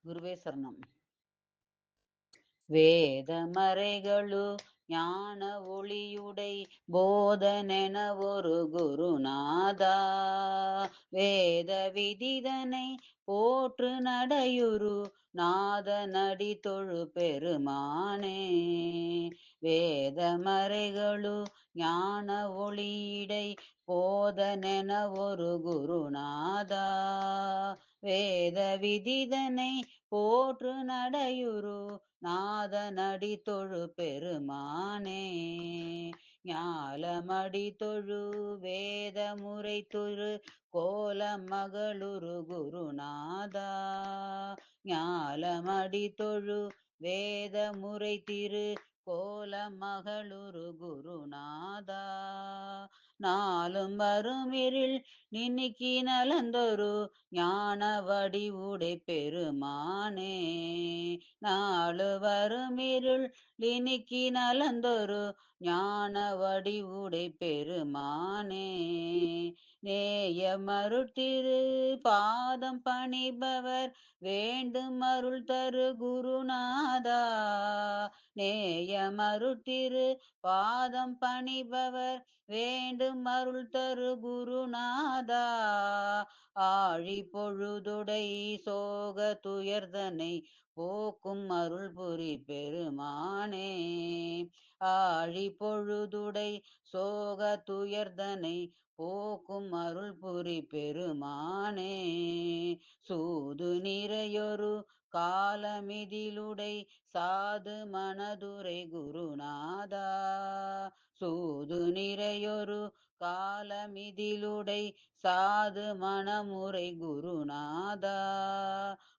ಗುರುವೇ ಶರಣಂ. ವೇದಮರೆಗಳು ஞான ஒளியுடை போதனென ஒரு குருநாதா, வேத விதிதனை போற்று நடையுரு நாதனடி தொழு பெருமானே. வேதமறைகளு ஞான ஒளியிடை போதனென ஒரு குருநாதா, வேத விதிதனை போற்று நடையுரு நாதனடி தொழு பெருமானே. ஞாலமடி தொழு வேத முறை தொழு கோல மகளுரு குருநாதா, ஞாலமடி தொழு வேத முறை திரு கோல மகளுரு குருநாதா. நாளும் வருமிரில் நின்னிக்கி நலந்தொரு ஞான வடிவுடை பெருமானே. நாளு வருமிருள் லினிக்கி நலந்தொரு ஞான வடிவுடை பெருமானே. நேயமருட்திரு பாதம் பணிபவர் வேண்டும் அருள் தரு குருநாதா, நேயமருட்திரு பாதம் பணிபவர் வேண்டும் அருள் தரு குருநாதா. ஆழி பொழுதுடை சோக துயர்தனை போக்கும் அருள் புரி பெருமானே. ஆழி பொழுதுடை சோக துயர்தனை போக்கும் அருள் புரி பெருமானே. சூது நிறையொரு காலமிதிலுடை சாது மனதுரை குருநாதா, சூது நிறையொரு காலமிதிலுடை சாது மனமுறை குருநாதா.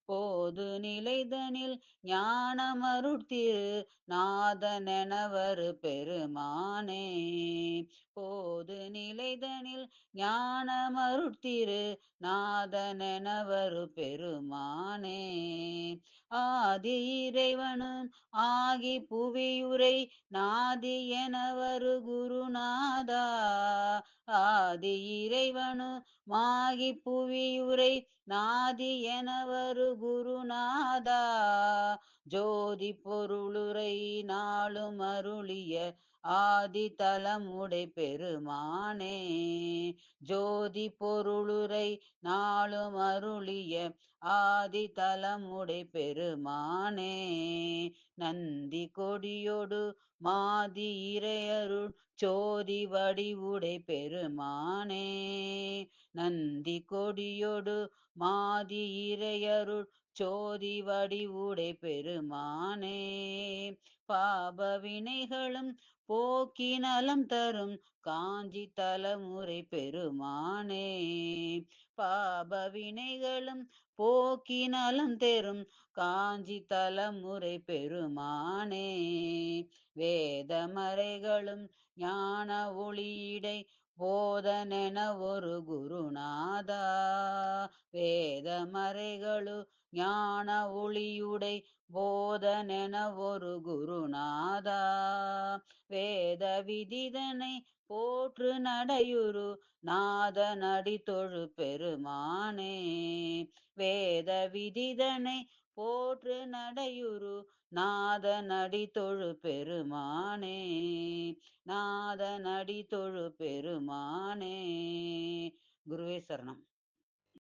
போது நிலைதனில் ஞானமருட்திரு நாதனெனவரு பெருமானே. போது நிலைதனில் ஞானமருட்திரு நாதனெனவரு பெருமானே. ஆதி இறைவனும் ஆகி புவியுரை நாதி எனவரு குருநாதா, ஆதி இறைவனு மாகி புவியுரை நாதி எனவரு குருநாதா. ஜோதி பொருளுரை நாளும் அருளிய ஆதி தலமுடை பெருமானே. ஜோதி பொருளுரை நாளும் அருளிய ஆதி தலமுடை பெருமானே. நந்தி கொடியொடு மாதி இறையருள் சோதி வடிவுடை பெருமானே. நந்தி கொடியொடு மாதி இறையருள் சோதி வடிவுடை பெருமானே. பாப வினைகளும் போக்கி நலம் தரும் காஞ்சி தலமுறை பெருமானே. பாப வினைகளும் போக்கி நலம் தெரும் காஞ்சி தலமுறை பெருமானே. வேதமறைகளும் ஞான ஒளியிடை போதனென ஒரு குருநாதா, வேதமறைகளு ஞான ஒளியுடை போதனென ஒரு குருநாதா. வேத விதிதனை போற்று நடையுரு நாதனடி தொழு பெருமானே. வேத விதிதனை போற்று நடையுரு நாதனடி தொழு பெருமானே. நாதனடி தொழு பெருமானே. குருவே சரணம்.